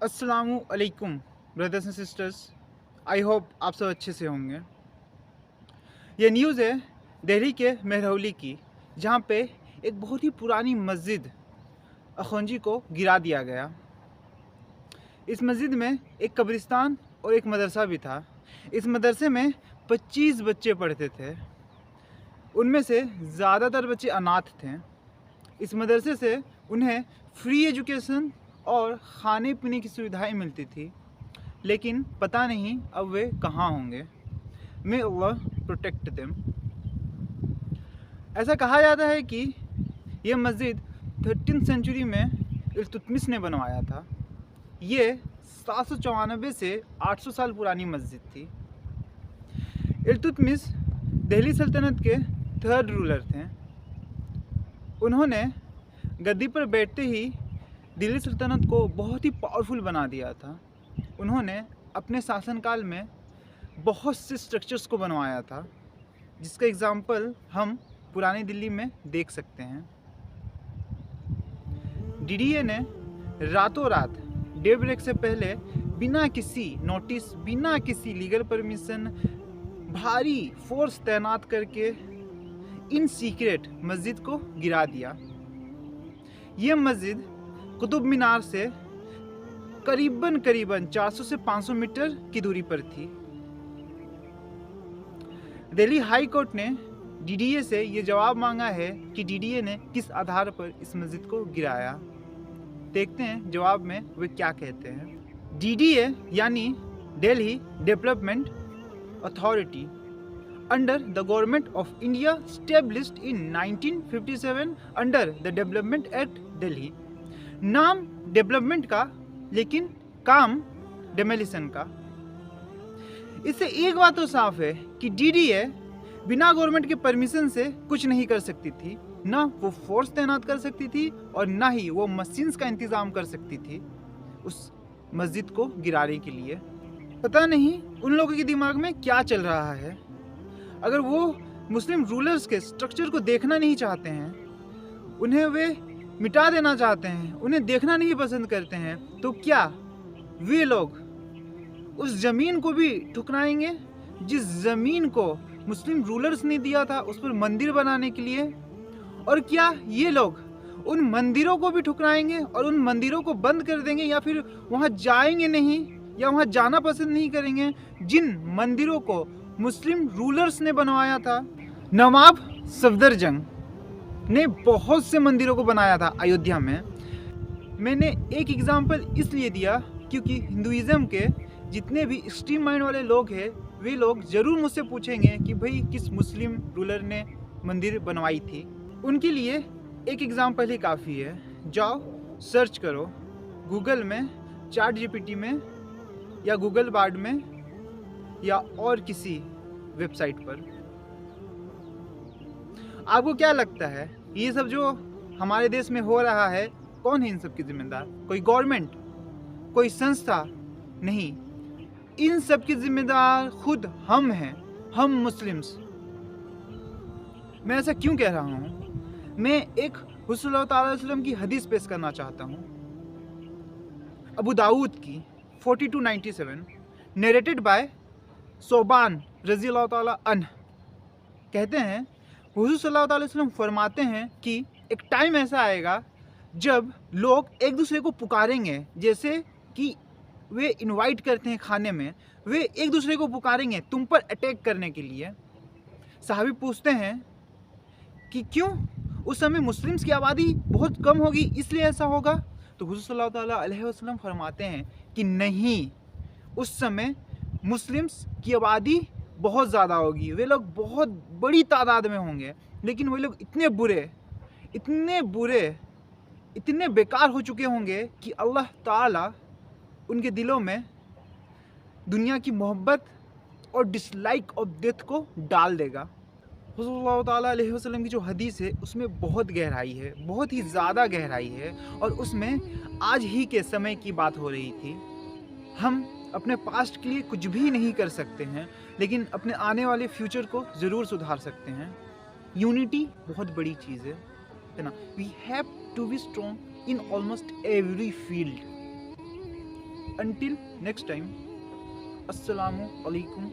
अस्सलामु अलैकुम brothers and sisters. I hope आप सब अच्छे से होंगे। ये न्यूज़ है दिल्ली के मेहरौली की, जहाँ पे एक बहुत ही पुरानी मस्जिद अखौंजी को गिरा दिया गया। इस मस्जिद में एक कब्रिस्तान और एक मदरसा भी था। इस मदरसे में 25 बच्चे पढ़ते थे। उनमें से ज़्यादातर बच्चे अनाथ थे। इस मदरसे से उन्हें फ्री एजुकेशन और खाने पीने की सुविधाएं मिलती थी, लेकिन पता नहीं अब वे कहाँ होंगे। मे अल्लाह प्रोटेक्ट देम। ऐसा कहा जाता है कि यह मस्जिद 13th सेंचुरी में इल्तुतमिश ने बनवाया था। ये 794 से 800 साल पुरानी मस्जिद थी। इल्तुतमिश दिल्ली सल्तनत के 3rd रूलर थे। उन्होंने गद्दी पर बैठते ही दिल्ली सल्तनत को बहुत ही पावरफुल बना दिया था। उन्होंने अपने शासनकाल में बहुत से स्ट्रक्चर्स को बनवाया था, जिसका एग्जाम्पल हम पुरानी दिल्ली में देख सकते हैं। डीडीए ने रातों रात डे ब्रेक से पहले बिना किसी नोटिस, बिना किसी लीगल परमिशन भारी फोर्स तैनात करके इन सीक्रेट मस्जिद को गिरा दिया। ये मस्जिद कुतुब मीनार से करीबन 400 से 500 मीटर की दूरी पर थी। दिल्ली हाई कोर्ट ने डीडीए से ये जवाब मांगा है कि डीडीए ने किस आधार पर इस मस्जिद को गिराया। देखते हैं जवाब में वे क्या कहते हैं। डीडीए यानी Delhi development authority under the government of India established in 1957 under the Development Act Delhi। नाम डेवलपमेंट का, लेकिन काम डेमोलिशन का। इससे एक बात तो साफ है कि डीडीए बिना गवर्नमेंट के परमिशन से कुछ नहीं कर सकती थी। ना वो फोर्स तैनात कर सकती थी और ना ही वो मशीन्स का इंतजाम कर सकती थी उस मस्जिद को गिराने के लिए। पता नहीं उन लोगों के दिमाग में क्या चल रहा है। अगर वो मुस्लिम रूलर्स के स्ट्रक्चर को देखना नहीं चाहते हैं, उन्हें वे मिटा देना चाहते हैं, उन्हें देखना नहीं पसंद करते हैं, तो क्या वे लोग उस ज़मीन को भी ठुकराएंगे जिस ज़मीन को मुस्लिम रूलर्स ने दिया था उस पर मंदिर बनाने के लिए? और क्या ये लोग उन मंदिरों को भी ठुकराएंगे और उन मंदिरों को बंद कर देंगे, या फिर वहाँ जाएंगे नहीं या वहाँ जाना पसंद नहीं करेंगे जिन मंदिरों को मुस्लिम रूलर्स ने बनवाया था? नवाब सफदरजंग ने बहुत से मंदिरों को बनाया था अयोध्या में। मैंने एक एग्जांपल इसलिए दिया क्योंकि हिंदुइज्म के जितने भी एक्सट्रीम माइंड वाले लोग हैं, वे लोग ज़रूर मुझसे पूछेंगे कि भाई किस मुस्लिम रूलर ने मंदिर बनवाई थी। उनके लिए एक एग्जांपल ही काफ़ी है। जाओ सर्च करो गूगल में, चैट जीपीटी में या गूगल बार्ड में या और किसी वेबसाइट पर। आपको क्या लगता है ये सब जो हमारे देश में हो रहा है, कौन है इन सब की जिम्मेदार? कोई गवर्नमेंट, कोई संस्था? नहीं, इन सब की जिम्मेदार खुद हम हैं, हम मुस्लिम्स। मैं ऐसा क्यों कह रहा हूँ? मैं एक हुज़ूर सल्लल्लाहु अलैहि वसल्लम की हदीस पेश करना चाहता हूँ, अबू दाऊद की 4297, नरेटेड बाय सोबान रज़ी अल्लाह ताला अन्ह। कहते हैं हुज़ूर सल्लल्लाहु अलैहि वसल्लम फरमाते हैं कि एक टाइम ऐसा आएगा जब लोग एक दूसरे को पुकारेंगे, जैसे कि वे इनवाइट करते हैं खाने में, वे एक दूसरे को पुकारेंगे तुम पर अटैक करने के लिए। साहबी पूछते हैं कि क्यों? उस समय मुस्लिम्स की आबादी बहुत कम होगी इसलिए ऐसा होगा? तो हुज़ूर सल्लल्लाहु अलैहि वसल्लम फरमाते हैं कि नहीं, उस समय मुस्लिम्स की आबादी बहुत ज़्यादा होगी, वे लोग बहुत बड़ी तादाद में होंगे, लेकिन वे लोग इतने बुरे, इतने बेकार हो चुके होंगे कि अल्लाह ताला उनके दिलों में दुनिया की मोहब्बत और डिसलाइक ऑफ डेथ को डाल देगा। हुज़ूर सल्लल्लाहु अलैहि वसल्लम की जो हदीस है उसमें बहुत गहराई है, बहुत ही ज़्यादा गहराई है, और उसमें आज ही के समय की बात हो रही थी। हम अपने पास्ट के लिए कुछ भी नहीं कर सकते हैं, लेकिन अपने आने वाले फ्यूचर को ज़रूर सुधार सकते हैं। यूनिटी बहुत बड़ी चीज़ है ना? We have to be strong in almost every field. Until next time, Assalamu alaikum